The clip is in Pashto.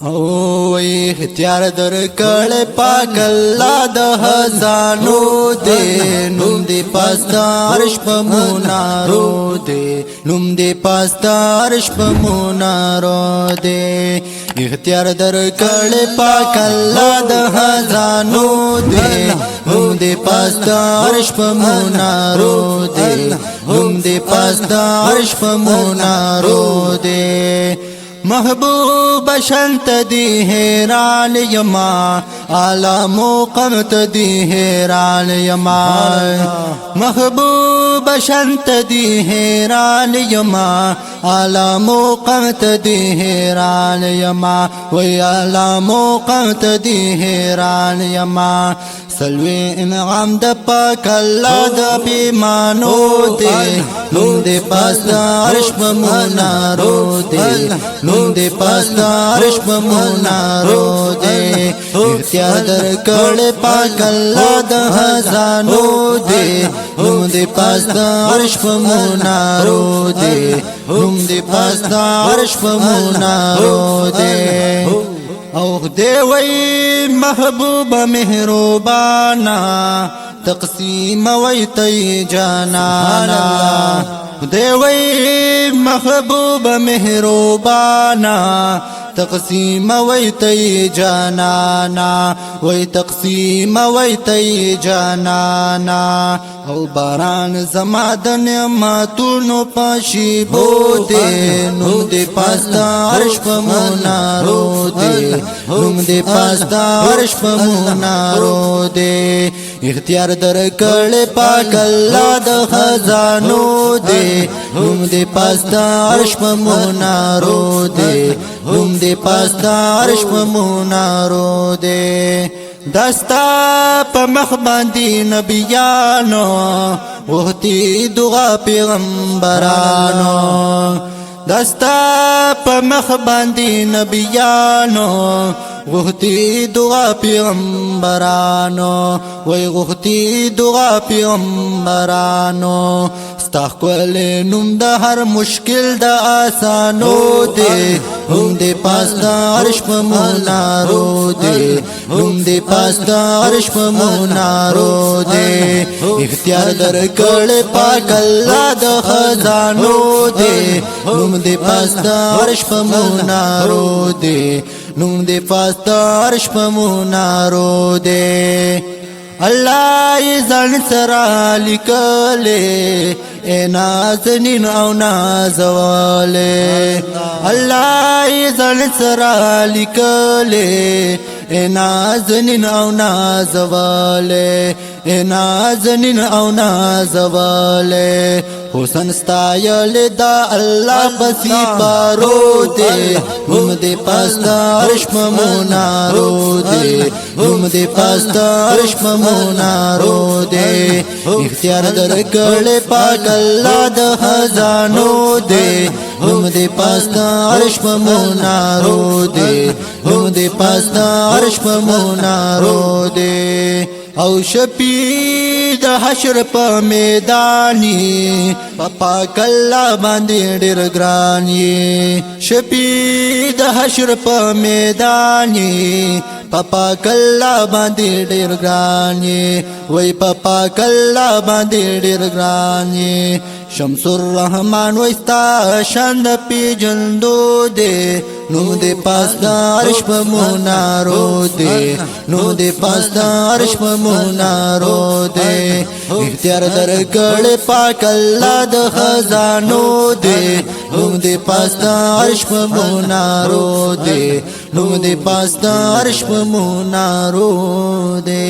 او اختیار در کړ پاک الله د خزانو دې نوم دې پاستا عرش په منارو دې نوم دې پاستا عرش په منارو دې اختیار در کړ پاک الله د خزانو دې نوم دې پاستا عرش په منارو دې نوم دې پاستا عرش په منارو دې محبوب شنت دی حیران یما عالمو قمت دی حیران یما محبوب شنت دی حیران یما عالمو قمت دی حیران یما وی عالمو قمت دی حیران یما سلوی انعام د پاک الله د پیمانو دې نوم دې پاستا عرش په منارو دې نوم دې پاستا عرش په منارو دې اختیار در کړ پاک الله د خزانو دې نوم دې پاستا عرش په منارو دې نوم دې پاستا عرش په منارو دې او خدای وی محبوب مهربانا تقسیم وی تی جانانا خدای وی محبوب مهربانا تقسیم وی تی جانانا وی تقسیم وی تی جانانا او باران زما د نعمتونو پاشي بوته نوم دې پاستا عرش په منارو دې نوم دې پاستا عرش په منارو دې اختیار در کړ پاک الله د خزانو دې نوم دې پاستا عرش په منارو دې نوم دې پاستا عرش په منارو دې دستا په مخ باندې نبیانو وختي دعا پیغمبرانو دستا په مخ باندې نبیانو وختي دعا پیغمبرانو وای وختي دعا پیغمبرانو ستا کول نوم د هر مشکل د آسانو دې نوم دې پاستا عرش په منارو دې نوم دې پاستا عرش په منارو دې اختیار در کړ پاک الله د خزانو دې نوم دې پاستا عرش په منارو دې نوم دې پاستا عرش په منارو دې الله ځان سره لیکلې اے نازنین او نازواله الله ځان سره لیکلې اے نازنین او نازواله اے نازنین او نازواله حسن ستایل دا الله بسی پارو دے نوم دے پاستا عرش په منارو دے نوم دے پاستا عرش په منارو دے اختیار در کړ پاک الله د خزانو دے نوم دے پاستا عرش په منارو دے نوم دے پاستا عرش په منارو دے او شپی د حشر په میدانی پاک الله باندې ډېر ګران یې شپی د حشر په میدانی پاک الله باندې ډېر ګران یې وای پاک الله باندې ډېر ګران یې شمس الرحمن وستا شان پی جندو دے نوم دے پاستا عرش په منارو دے نوم دے پاستا عرش په منارو دے اختیار در کړ پاک الله د خزانو دے نوم دے پاستا عرش په منارو دے نوم دے پاستا عرش په منارو دے